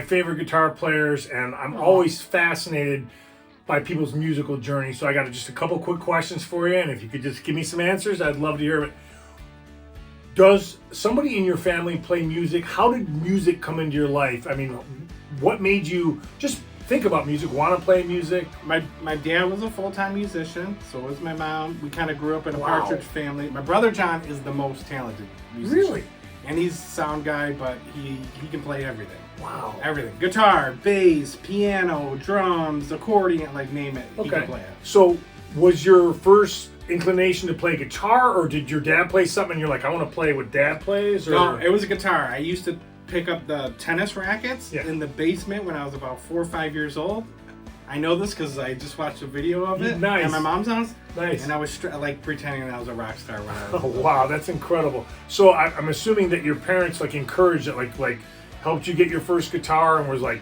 favorite guitar players, and I'm always fascinated by people's musical journey. So I got just a couple quick questions for you, and if you could just give me some answers, I'd love to hear it. Does somebody in your family play music? How did music come into your life? I mean, what made you just think about music, want to play music? My dad was a full-time musician, so was my mom. We kind of grew up in a partridge family. My brother John is the most talented musician. Really? And he's a sound guy, but he can play everything. Wow. Everything. Guitar, bass, piano, drums, accordion, like name it. He can play it. So was your first inclination to play guitar, or did your dad play something and you're like, I want to play what dad plays? Or? No, it was a guitar. I used to pick up the tennis rackets in the basement when I was about 4 or 5 years old. I know this because I just watched a video of it at my mom's house. Nice. And I was like pretending that I was a rock star when I was Oh, wow, that's incredible. So I'm assuming that your parents like encouraged it, like helped you get your first guitar and was like,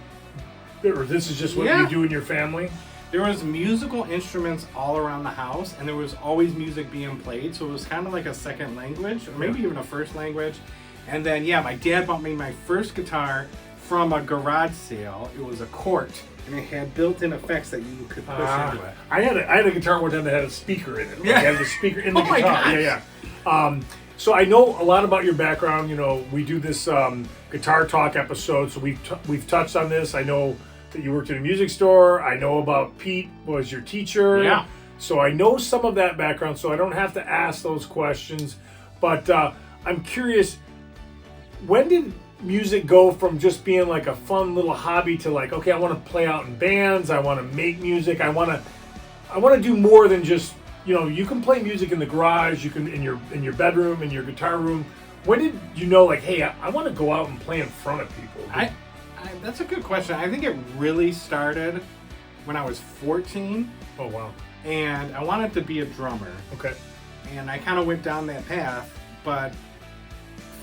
or this is just what you do in your family? There was musical instruments all around the house, and there was always music being played, so it was kind of like a second language, or maybe even a first language. And then, my dad bought me my first guitar from a garage sale. It was a Court, and it had built-in effects that you could push into it. I had a guitar one time that had a speaker in it. Like, it had the speaker in the guitar. My gosh. Yeah. So I know a lot about your background. You know, we do this guitar talk episode, so we've touched on this. I know that you worked at a music store. I know about Pete was your teacher. Yeah. So I know some of that background, so I don't have to ask those questions. But I'm curious, when did music go from just being like a fun little hobby to like, okay, I want to play out in bands, I want to make music, I want to do more than just, you can play music in the garage, you can in your bedroom, in your guitar room. When did you know, like, hey, I want to go out and play in front of people? That's a good question. I think it really started when I was 14. Oh, wow. And I wanted to be a drummer. Okay. And I kind of went down that path, but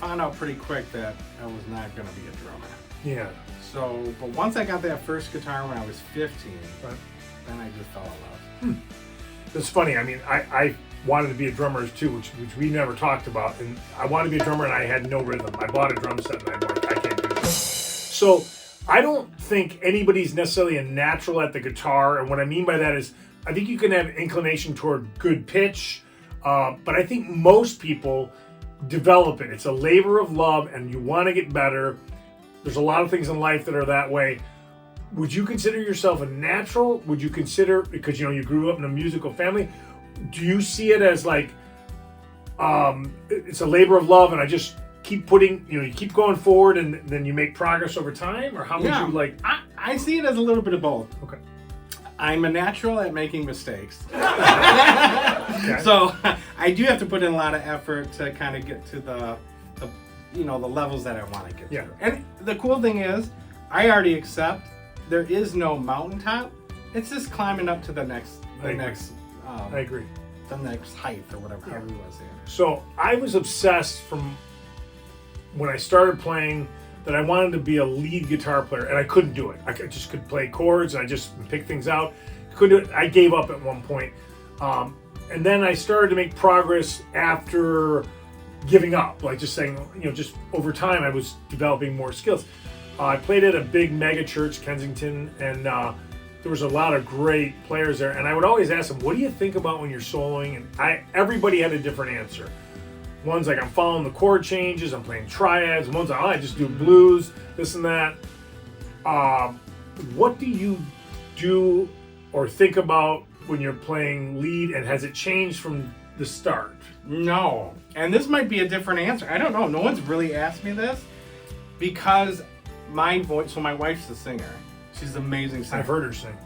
found out pretty quick that I was not going to be a drummer. Yeah. So, but once I got that first guitar when I was 15, then I just fell in love. It's funny. I mean, I wanted to be a drummer too, which we never talked about. And I wanted to be a drummer, and I had no rhythm. I bought a drum set, and I'm like, I can't do this. So I don't think anybody's necessarily a natural at the guitar. And what I mean by that is, I think you can have inclination toward good pitch, but I think most people develop it. It's a labor of love, and you want to get better. There's a lot of things in life that are that way. Would you consider yourself a natural? Would you consider, because you grew up in a musical family, do you see it as like it's a labor of love, and I just keep putting, you keep going forward, and then you make progress over time? Or how would you like? I see it as a little bit of both. Okay. I'm a natural at making mistakes. Okay. So I do have to put in a lot of effort to kind of get to the levels that I want to get to. And the cool thing is, I already accept there is no mountaintop. It's just climbing up to the next I agree. The next height or whatever, however you want to say it. So I was obsessed from when I started playing that I wanted to be a lead guitar player, and I couldn't do it. I just could play chords, and I just pick things out. Couldn't do it. I gave up at one point. And then I started to make progress after giving up, like just saying, just over time I was developing more skills. I played at a big mega church, Kensington, and there was a lot of great players there. And I would always ask them, what do you think about when you're soloing? And everybody had a different answer. One's like, I'm following the chord changes, I'm playing triads. One's like, I just do blues, this and that. What do you do or think about when you're playing lead, and has it changed from the start? No. And this might be a different answer. I don't know. No one's really asked me this, because my voice, so my wife's a singer. She's an amazing singer. I've heard her sing.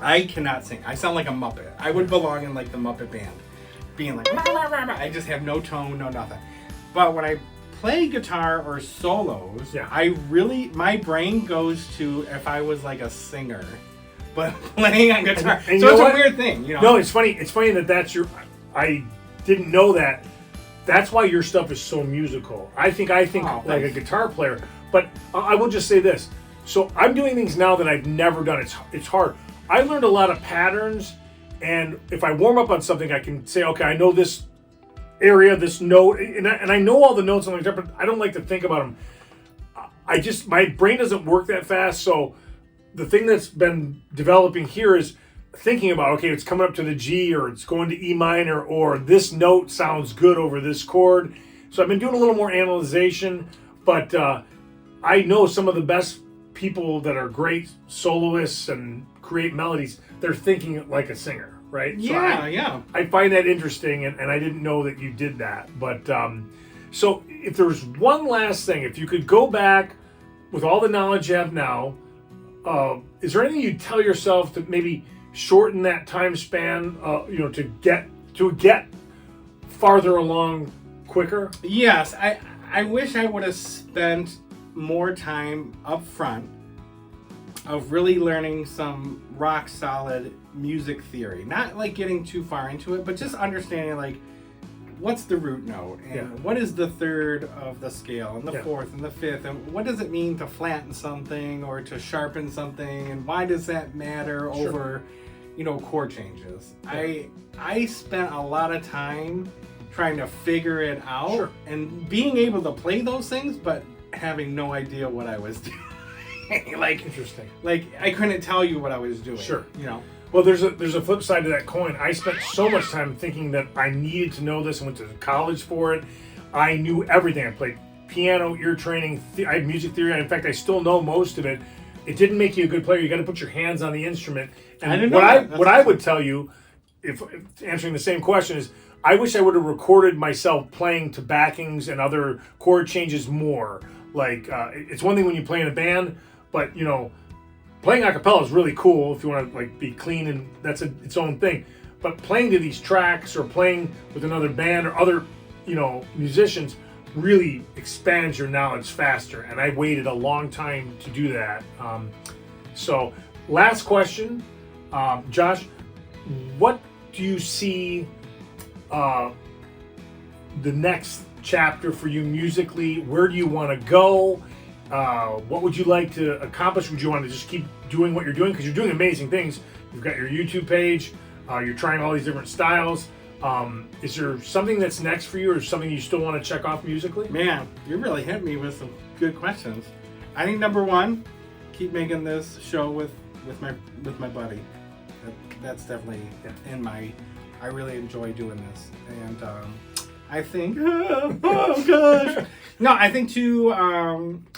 I cannot sing. I sound like a Muppet. I would belong in like the Muppet Band. Being like, rah, rah, rah, rah. I just have no tone, no nothing. But when I play guitar or solos, my brain goes to if I was like a singer, but playing on guitar. And so it's a weird thing, No, it's funny. It's funny that's your. I didn't know that. That's why your stuff is so musical. I think like a guitar player. But I will just say this. So I'm doing things now that I've never done. It's hard. I learned a lot of patterns, and if I warm up on something, I can say, okay, I know this area, this note, and I know all the notes on the guitar, but I don't like to think about them. my brain doesn't work that fast. So the thing that's been developing here is thinking about, okay, it's coming up to the G, or it's going to E minor, or this note sounds good over this chord. So I've been doing a little more analyzation, but I know some of the best people that are great soloists and create melodies, they're thinking like a singer, right? Yeah. I find that interesting, and I didn't know that you did that. But so if there's one last thing, if you could go back with all the knowledge you have now, is there anything you'd tell yourself to maybe shorten that time span, to get farther along quicker? Yes, I wish I would have spent more time up front of really learning some rock solid music theory. Not like getting too far into it, but just understanding like what's the root note and what is the third of the scale and the fourth and the fifth, and what does it mean to flatten something or to sharpen something, and why does that matter over chord changes. I spent a lot of time trying to figure it out and being able to play those things, but having no idea what I was doing. Like, interesting. Like, I couldn't tell you what I was doing. Sure. Well, there's a flip side to that coin. I spent so much time thinking that I needed to know this and went to college for it. I knew everything. I played piano, ear training, I had music theory. In fact, I still know most of it. It didn't make you a good player. You got to put your hands on the instrument. And I didn't know what I would tell you, if answering the same question, is I wish I would have recorded myself playing to backings and other chord changes more. Like, it's one thing when you play in a band, but playing a cappella is really cool if you want to like be clean, and that's its own thing. But playing to these tracks or playing with another band or other musicians really expands your knowledge faster. And I waited a long time to do that. So last question, Josh, what do you see the next chapter for you musically? Where do you want to go? What would you like to accomplish? Would you want to just keep doing what you're doing? Because you're doing amazing things. You've got your YouTube page. You're trying all these different styles. Is there something that's next for you, or something you still want to check off musically? Man, you really hit me with some good questions. I think number one, keep making this show with my buddy. That's definitely in my. I really enjoy doing this, and I think. Oh gosh. No, I think too.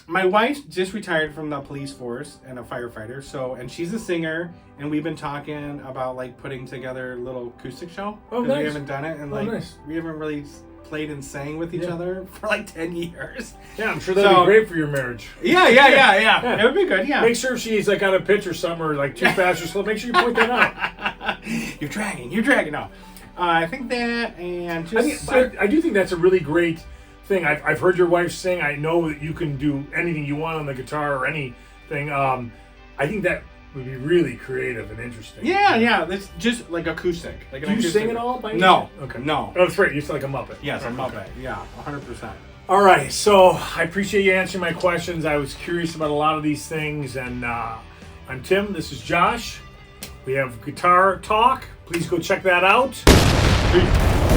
My wife just retired from the police force and a firefighter, and she's a singer, and we've been talking about like putting together a little acoustic show. Oh, nice. We haven't done it, and nice. We haven't really played and sang with each other for like 10 years. Yeah, I'm sure that'd be great for your marriage. Yeah. It would be good. Yeah. Make sure she's like on a pitch or something, or like too fast or slow. Make sure you point that out. You're dragging. No, I think that, and just I do think that's a really great thing. I've heard your wife sing. I know that you can do anything you want on the guitar or anything. I think that would be really creative and interesting. Yeah. It's just like acoustic. Like do you sing at all? By no. Okay. No. Oh, that's right. You're like a Muppet. Yes, a Muppet. Yeah, 100%. All right. So I appreciate you answering my questions. I was curious about a lot of these things, and I'm Tim. This is Josh. We have Guitar Talk. Please go check that out. Peace.